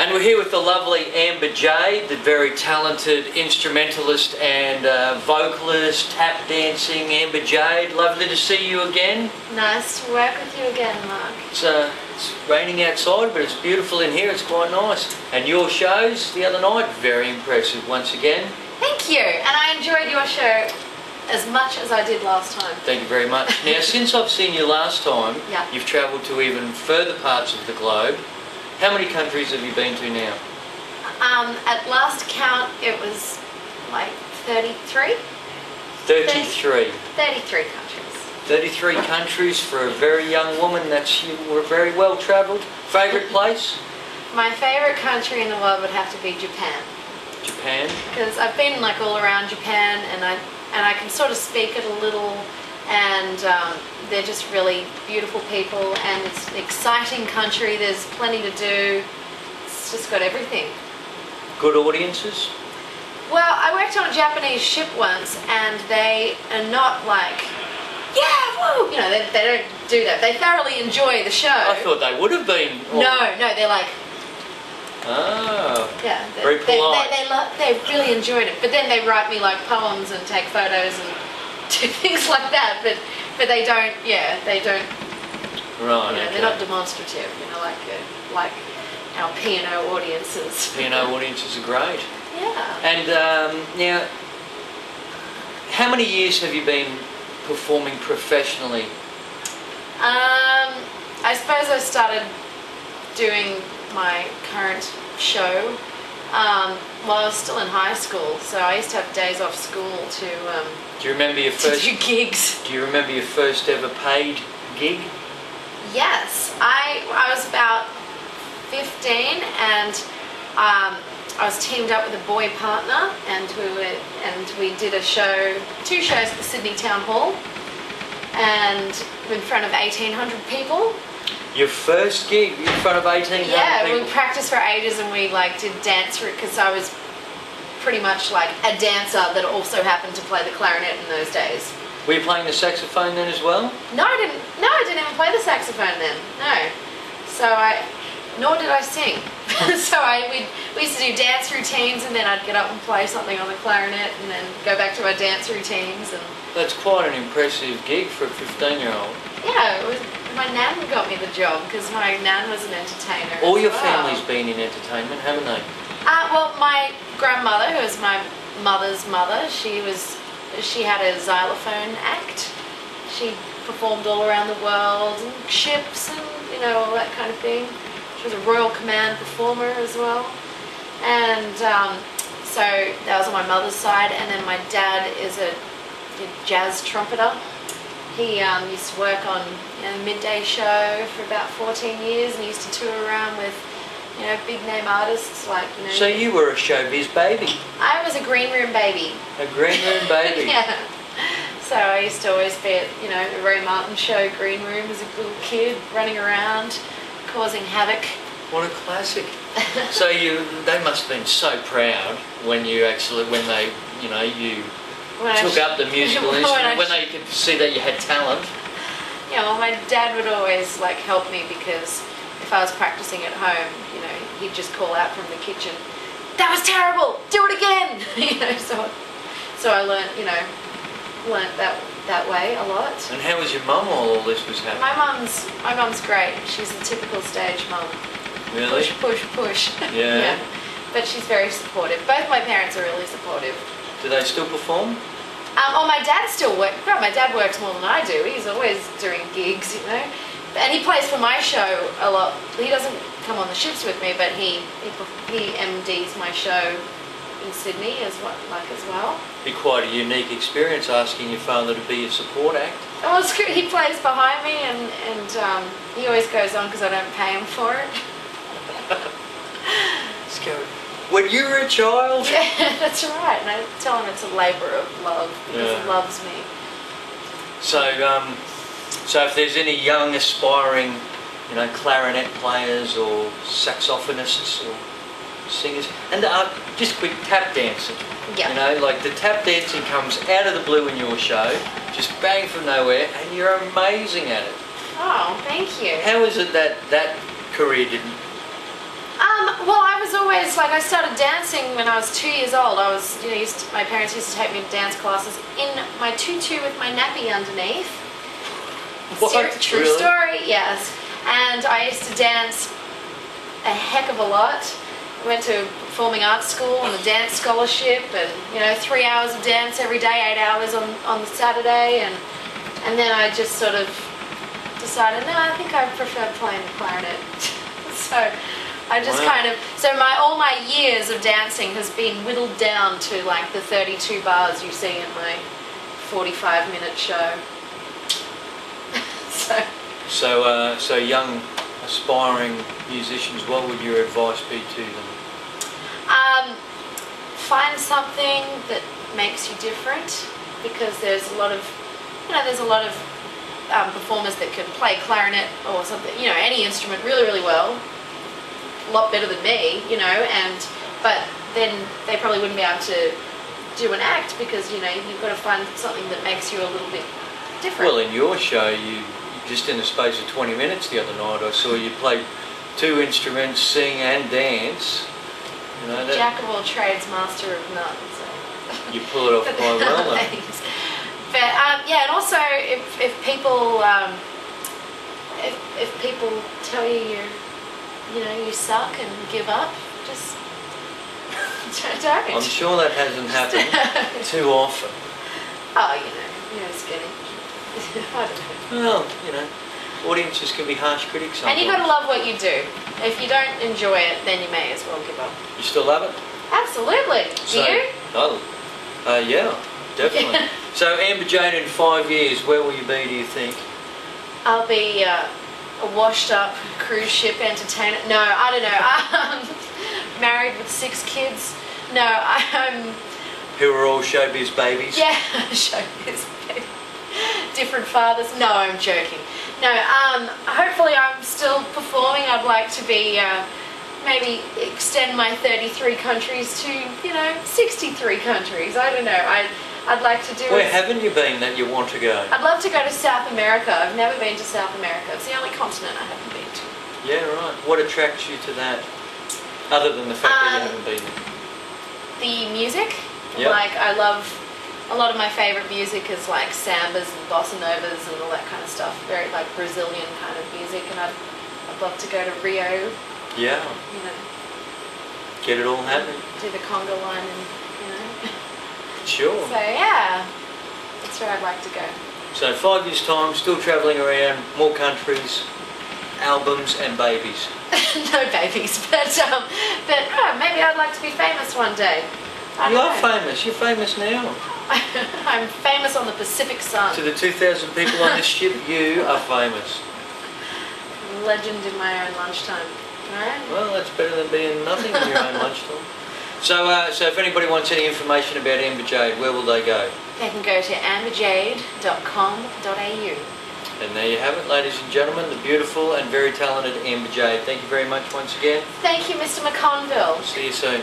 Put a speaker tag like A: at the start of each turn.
A: And we're here with the lovely Amber Jade, the very talented instrumentalist and vocalist, tap dancing Amber Jade. Lovely to see you again.
B: Nice to work with you again, Mark.
A: It's raining outside, but it's beautiful in here. It's quite nice. And your shows the other night, very impressive once again.
B: Thank you. And I enjoyed your show as much as I did last time.
A: Thank you very much. Now, since I've seen you last time,
B: yeah,
A: you've travelled to even further parts of the globe. How many countries have you been to now?
B: At last count, it was like 33.
A: 33.
B: 33 countries.
A: 33 countries for a very young woman. You were very well travelled. Favourite place?
B: My favourite country in the world would have to be Japan.
A: Japan?
B: Because I've been like all around Japan, and I can sort of speak it a little, and they're just really beautiful people, and it's an exciting country. There's plenty to do. It's just got everything.
A: Good audiences?
B: Well, I worked on a Japanese ship once, and they are not like, yeah, woo! You know, they don't do that. They thoroughly enjoy the show.
A: I thought they would have been.
B: No, they're like,
A: oh,
B: yeah,
A: very polite.
B: They really enjoyed it. But then they write me like poems and take photos and do things like that. But they don't. Yeah, they don't.
A: Right.
B: You know,
A: okay.
B: they're not demonstrative. You know, like our P&O audiences.
A: P&O audiences are great.
B: Yeah.
A: And now, how many years have you been performing professionally?
B: I suppose I started doing my current show while I was still in high school. So I used to have days off school to
A: Do you remember your first?
B: to do gigs.
A: Do you remember your first ever paid gig?
B: Yes, I was about 15, and I was teamed up with a boy partner, and we did two shows at the Sydney Town Hall, and in front of 1,800 people.
A: Your first gig in front of 1,800
B: yeah,
A: people?
B: we practiced for ages, and we did dance for it, because I was pretty much like a dancer that also happened to play the clarinet in those days.
A: Were you playing the saxophone then as well?
B: No, I didn't. No, I didn't even play the saxophone then. No. Nor did I sing. So we used to do dance routines, and then I'd get up and play something on the clarinet, and then go back to our dance routines. And
A: that's quite an impressive gig for a 15-year-old.
B: Yeah, my nan got me the job, because my nan was an entertainer.
A: All your family's been in entertainment, haven't they?
B: Well, my grandmother, who was my mother's mother, she had a xylophone act. She performed all around the world, and ships, and all that kind of thing. She was a Royal Command performer as well. And so that was on my mother's side. And then my dad is a jazz trumpeter. He used to work on Midday Show for about 14 years, and he used to tour around with big name artists like
A: So you were a showbiz baby?
B: I was a green room baby.
A: A green room baby?
B: Yeah. So I used to always be at the Ray Martin Show green room as a little kid, running around, causing havoc.
A: What a classic! So they must have been so proud when you took up the musical instrument, when they could see that you had talent.
B: Yeah, well, my dad would always help me, because if I was practicing at home, he'd just call out from the kitchen, "That was terrible! Do it again!" So I learnt that way a lot.
A: And how was your mum while all this was happening?
B: My mum's great. She's a typical stage mum.
A: Really?
B: Push, push.
A: Yeah.
B: But she's very supportive. Both my parents are really supportive.
A: Do they still perform?
B: My dad still works. Well, my dad works more than I do. He's always doing gigs, And he plays for my show a lot. He doesn't come on the ships with me, but he MDs my show in Sydney as well.
A: Be quite a unique experience asking your father to be a support act.
B: Well, it's good. He plays behind me, and he always goes on because I don't pay him for it.
A: Scary. When you were a child?
B: Yeah, that's right. And I tell him it's a labour of love, because he loves me.
A: So if there's any young aspiring, clarinet players or saxophonists or singers, and just quick tap dancing.
B: Yeah.
A: The tap dancing comes out of the blue in your show, just bang from nowhere, and you're amazing at it.
B: Oh, thank you.
A: How is it that career didn't
B: Well, I was always like, I started dancing when I was 2 years old. I was, my parents used to take me to dance classes in my tutu with my nappy underneath.
A: What?
B: True
A: Really?
B: story, yes. And I used to dance a heck of a lot. Went to performing arts school on a dance scholarship, and 3 hours of dance every day, 8 hours on the Saturday, and then I just sort of decided, no, I think I prefer playing the clarinet. So I just all my years of dancing has been whittled down to like the 32 bars you see in my 45-minute show.
A: So young aspiring musicians, what would your advice be to them?
B: Find something that makes you different, because there's a lot of performers that can play clarinet or something, any instrument really, really well, a lot better than me, but then they probably wouldn't be able to do an act, because you've got to find something that makes you a little bit different.
A: Well, in your show, you just in the space of 20 minutes the other night, I saw you play 2 instruments, sing and dance.
B: Jack of all trades, master of none. So.
A: You pull it off quite well, though.
B: Thanks. But and also if people if people tell you you suck and give up, just don't.
A: I'm sure that hasn't happened too often.
B: Oh, it's getting. I don't know.
A: Well, audiences can be harsh critics sometimes.
B: And you got to love what you do. If you don't enjoy it, then you may as well give up.
A: You still love it?
B: Absolutely. Do you?
A: Yeah, definitely. So Amber Jade, in 5 years, where will you be, do you think?
B: I'll be a washed up cruise ship entertainer. No, I don't know. Married with 6 kids. No, I'm...
A: Who are all showbiz babies?
B: Yeah, showbiz babies. Different fathers. No, I'm joking. No, hopefully I'm still performing. I'd like to be, maybe extend my 33 countries to, 63 countries. I don't know. I'd like to do...
A: Where haven't you been that you want to go?
B: I'd love to go to South America. I've never been to South America. It's the only continent I haven't been to.
A: Yeah, right. What attracts you to that? Other than the fact that you haven't been there.
B: The music.
A: Yep.
B: Like, I love... A lot of my favourite music is like sambas and bossa novas and all that kind of stuff. Very like Brazilian kind of music, and I'd love to go to Rio.
A: Yeah. Get it all happening.
B: Do the conga line and
A: Sure.
B: So yeah, that's where I'd like to go.
A: So 5 years time, still travelling around, more countries, albums and babies.
B: No babies, but maybe I'd like to be famous one day.
A: You are famous. You're famous now.
B: I'm famous on the Pacific Sun.
A: To the 2,000 people on this ship, you are famous.
B: Legend in my own lunchtime. Alright?
A: Well, that's better than being nothing in your own lunchtime. So if anybody wants any information about Amber Jade, where will they go?
B: They can go to amberjade.com.au.
A: And there you have it, ladies and gentlemen, the beautiful and very talented Amber Jade. Thank you very much once again.
B: Thank you, Mr. McConville.
A: See you soon.